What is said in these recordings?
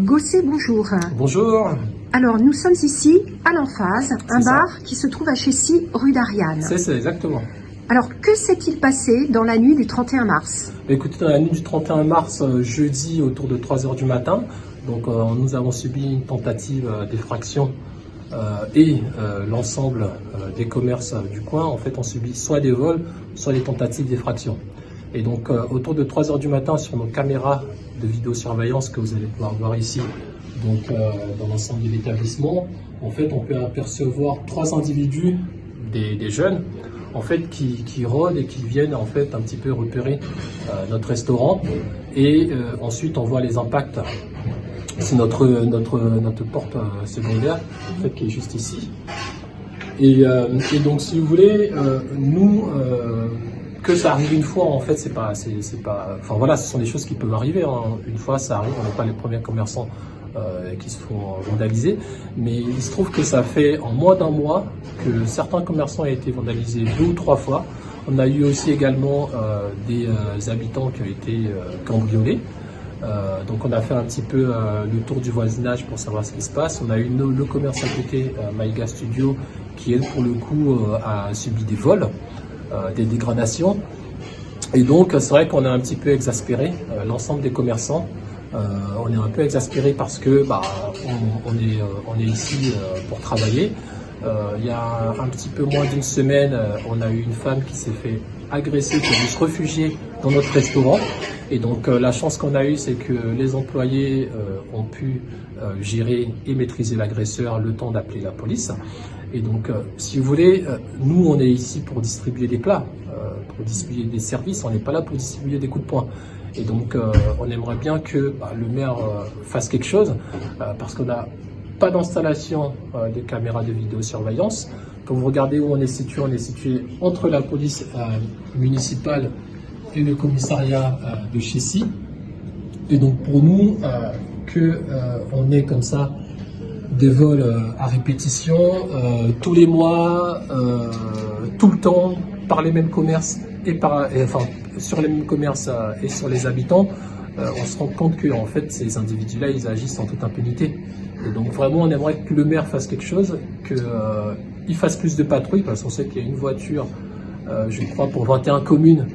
Gosset, bonjour. Bonjour. Alors, nous sommes ici à l'Emphase, un bar qui se trouve à Chessy, rue d'Ariane. C'est ça, exactement. Alors, que s'est-il passé dans la nuit du 31 mars? Écoutez, dans la nuit du 31 mars, jeudi, autour de 3 h du matin, donc nous avons subi une tentative d'effraction et l'ensemble des commerces du coin, en fait, ont subi soit des vols, soit des tentatives d'effraction. Et donc, autour de 3 h du matin, sur nos caméras de vidéosurveillance que vous allez pouvoir voir ici, donc dans l'ensemble de l'établissement, en fait, on peut apercevoir 3 individus, des jeunes, en fait, qui rôdent et qui viennent en fait un petit peu repérer notre restaurant. Et ensuite, on voit les impacts. C'est notre porte secondaire, en fait, qui est juste ici. Et donc, si vous voulez, nous, que ça arrive une fois, en fait, c'est pas, enfin voilà, ce sont des choses qui peuvent arriver. Hein. Une fois, ça arrive. On n'est pas les premiers commerçants qui se font vandaliser, mais il se trouve que ça fait en moins d'un mois que certains commerçants ont été vandalisés 2 ou 3 fois. On a eu aussi également des habitants qui ont été cambriolés. Donc on a fait un petit peu le tour du voisinage pour savoir ce qui se passe. On a eu le commerce à côté, Maïga Studio, qui elle pour le coup a subi des vols, des dégradations. Et donc c'est vrai qu'on est un petit peu exaspéré, l'ensemble des commerçants. On est un peu exaspéré parce que on est ici pour travailler. Il y a un petit peu moins d'une semaine, on a eu une femme qui s'est fait agresser, qui a dû se réfugier dans notre restaurant. Et donc la chance qu'on a eue, c'est que les employés ont pu gérer et maîtriser l'agresseur le temps d'appeler la police. Et donc, si vous voulez, nous, on est ici pour distribuer des plats, pour distribuer des services. On n'est pas là pour distribuer des coups de poing. Et donc, on aimerait bien que le maire fasse quelque chose, parce qu'on n'a pas d'installation de caméras de vidéosurveillance. Quand vous regardez où on est situé entre la police municipale et le commissariat de Chessy. Et donc, pour nous, on ait comme ça des vols à répétition, tous les mois, tout le temps, par les mêmes commerces sur les mêmes commerces et sur les habitants, on se rend compte que en fait ces individus-là, ils agissent en toute impunité. Et donc vraiment, on aimerait que le maire fasse quelque chose, qu'il fasse plus de patrouilles, parce qu'on sait qu'il y a une voiture, je crois, pour 21 communes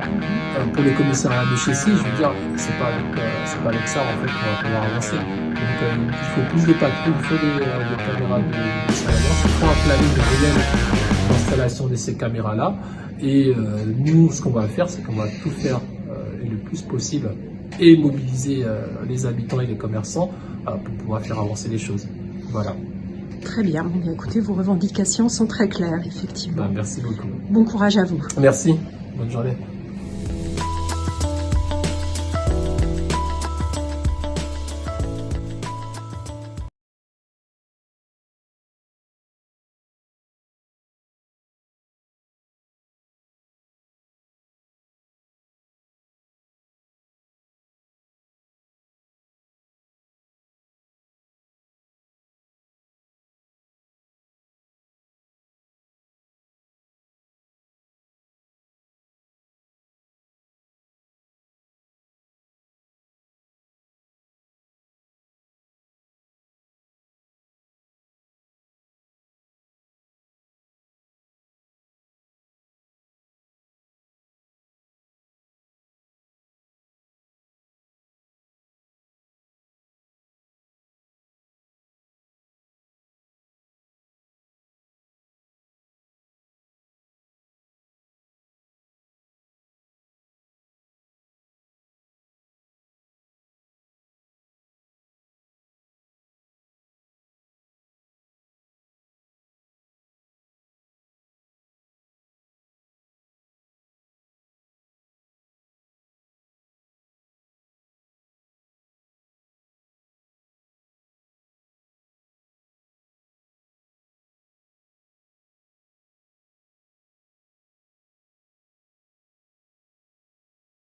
pour le commissariat de Chessy. Je veux dire, c'est pas avec ça en fait qu'on va pouvoir avancer. Donc il faut plus de patrouilles, il faut des caméras de surveillance, il faut un planning de réel d'installation de ces caméras-là. Et nous, ce qu'on va faire, c'est qu'on va tout faire le plus possible et mobiliser les habitants et les commerçants pour pouvoir faire avancer les choses. Voilà. Très bien. Bien, écoutez, vos revendications sont très claires, effectivement. Merci beaucoup. Bon courage à vous. Merci. Bonne journée.